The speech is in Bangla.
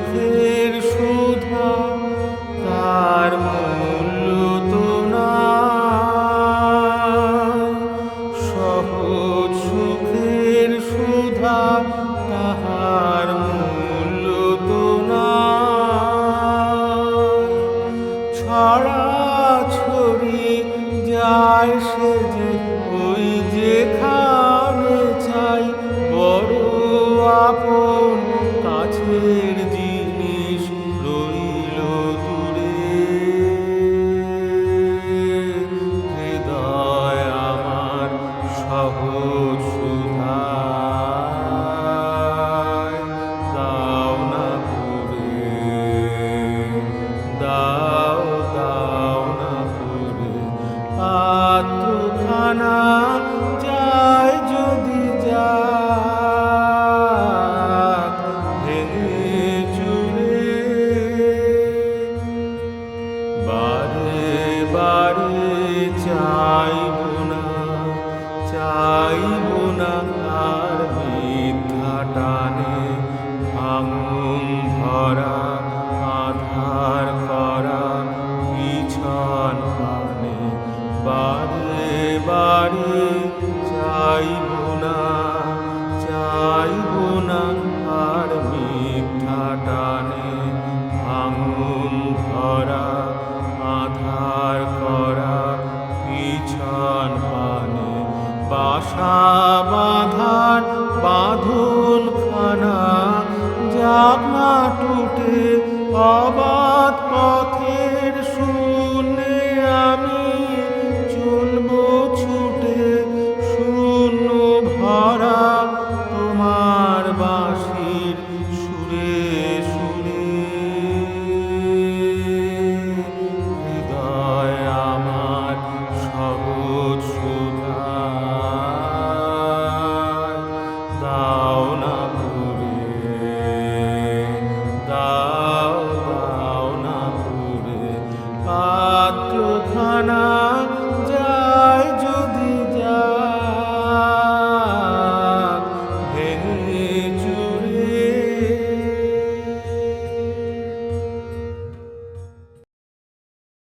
সুখের সুধা তার মূল্য তো নাই, সহজ সুখের সুধা তাহার মূল্য তো নাই। ছড়াছড়ি যায় সে যে ওই যেখানে চাই, বড় আপন কাছের জিনিস রইল দূরে। হৃদয় আমার সহজ সুধায় দাও না ভরে, দাও দাও না ভরে। পাত্রখানা যায় যদি যাক ভেঙে চুরে, বারে বারে চাইব না, চাইব না আর মিথ্যা টানে ভাঙন ধরা আধার করা পিছন পানে। বারে বারে চাইব না, চাইব না আর মিথ্যা টানে ভাঙন ধরা আধার করা পিছন পানে। বাসা বাঁধার বাঁধন খানা যাক না টুটে, অবাধ পথের শূন্যে আমি চলব ছুটে। শূন্য ভরা তোমার বাঁশির সুরে সুরে। হৃদয় আমার সহজ সুধায় দাও না ভরে, দাও দাও না ভরে। পাত্রখানা